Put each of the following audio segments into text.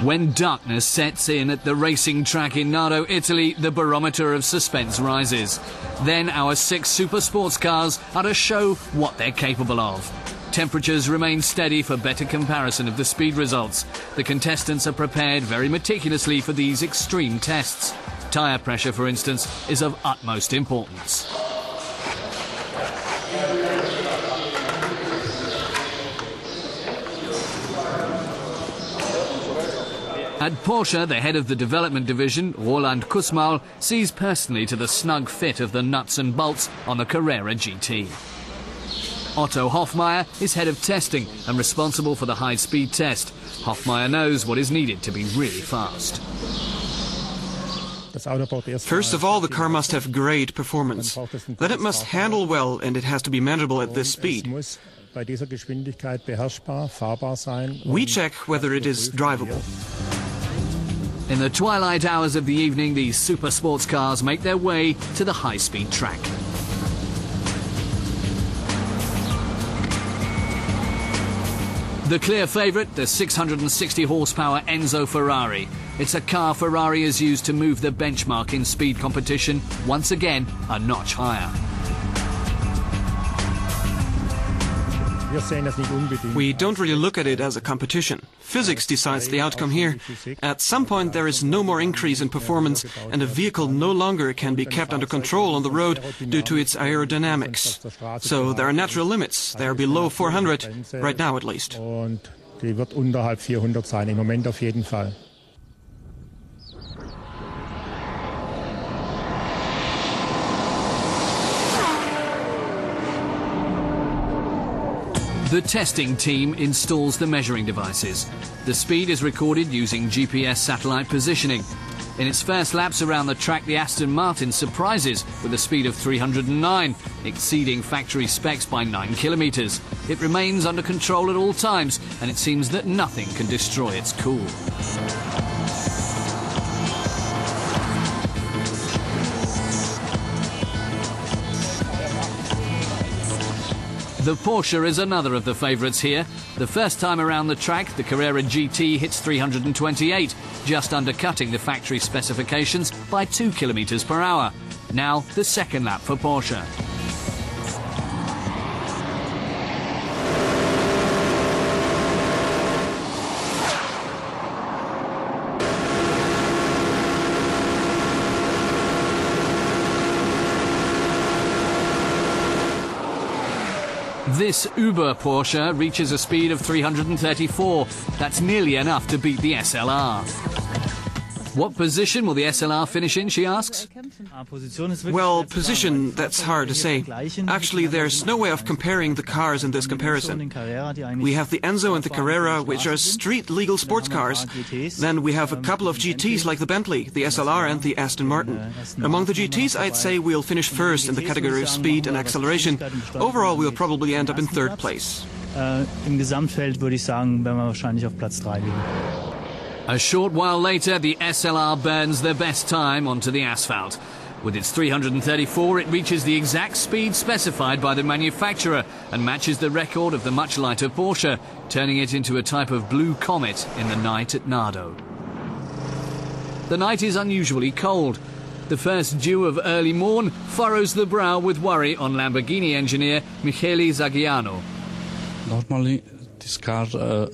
When darkness sets in at the racing track in Nardo, Italy, the barometer of suspense rises. Then our 6 super sports cars are to show what they're capable of. Temperatures remain steady for better comparison of the speed results. The contestants are prepared very meticulously for these extreme tests. Tyre pressure, for instance, is of utmost importance. At Porsche, the head of the development division, Roland Kussmaul, sees personally to the snug fit of the nuts and bolts on the Carrera GT. Otto Hofmeier is head of testing and responsible for the high-speed test. Hofmeier knows what is needed to be really fast. First of all, the car must have great performance. Then it must handle well, and it has to be manageable at this speed. We check whether it is drivable. In the twilight hours of the evening, these super sports cars make their way to the high-speed track. The clear favourite, the 660 horsepower Enzo Ferrari. It's a car Ferrari has used to move the benchmark in speed competition once again a notch higher. We don't really look at it as a competition. Physics decides the outcome here. At some point there is no more increase in performance and a vehicle no longer can be kept under control on the road due to its aerodynamics. So there are natural limits. They are below 400, right now at least. The testing team installs the measuring devices. The speed is recorded using GPS satellite positioning. In its first laps around the track, the Aston Martin surprises with a speed of 309, exceeding factory specs by 9 kilometres. It remains under control at all times, and it seems that nothing can destroy its cool. The Porsche is another of the favourites here. The first time around the track, the Carrera GT hits 328, just undercutting the factory specifications by 2 kilometres per hour. Now, the second lap for Porsche. This Uber Porsche reaches a speed of 334. That's nearly enough to beat the SLR. What position will the SLR finish in, she asks? Well, position, that's hard to say. Actually, there's no way of comparing the cars in this comparison. We have the Enzo and the Carrera, which are street-legal sports cars. Then we have a couple of GTs like the Bentley, the SLR and the Aston Martin. Among the GTs, I'd say we'll finish first in the category of speed and acceleration. Overall, we'll probably end up in third place. Im Gesamtfeld würde ich sagen, werden wir wahrscheinlich auf Platz 3 liegen. A short while later, the SLR burns their best time onto the asphalt. With its 334, it reaches the exact speed specified by the manufacturer and matches the record of the much lighter Porsche, turning it into a type of blue comet in the night at Nardo. The night is unusually cold. The first dew of early morn furrows the brow with worry on Lamborghini engineer Michele Zaghiano. Normally, this car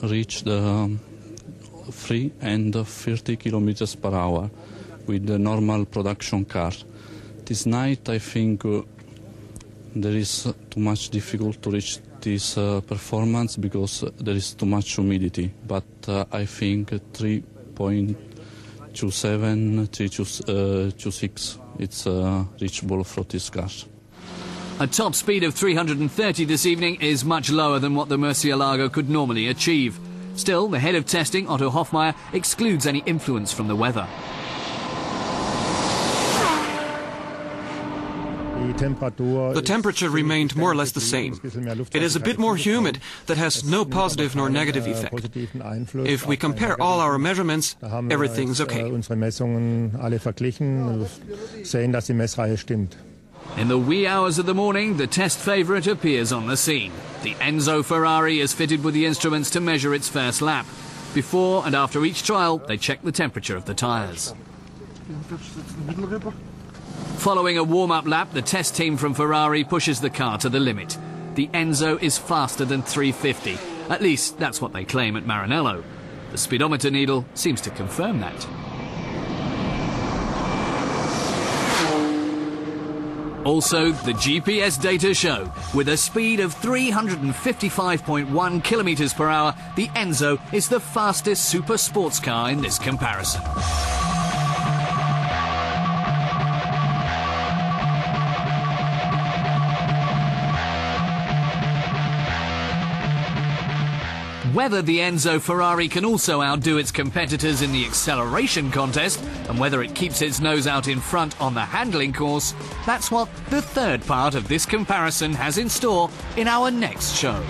reached 3 and 30 kilometers per hour with the normal production car. This night I think there is too much difficult to reach this performance because there is too much humidity, but I think 3.27, 3.26 it's reachable for this car. A top speed of 330 this evening is much lower than what the Murcielago could normally achieve. Still, the head of testing, Otto Hofmeier, excludes any influence from the weather. The temperature remained more or less the same. It is a bit more humid, that has no positive nor negative effect. If we compare all our measurements, everything's okay. In the wee hours of the morning, the test favourite appears on the scene. The Enzo Ferrari is fitted with the instruments to measure its first lap. Before and after each trial, they check the temperature of the tyres. Following a warm-up lap, the test team from Ferrari pushes the car to the limit. The Enzo is faster than 350. At least that's what they claim at Maranello. The speedometer needle seems to confirm that. Also, the GPS data show, with a speed of 355.1 kilometers per hour, the Enzo is the fastest super sports car in this comparison. Whether the Enzo Ferrari can also outdo its competitors in the acceleration contest, and whether it keeps its nose out in front on the handling course, that's what the third part of this comparison has in store in our next show.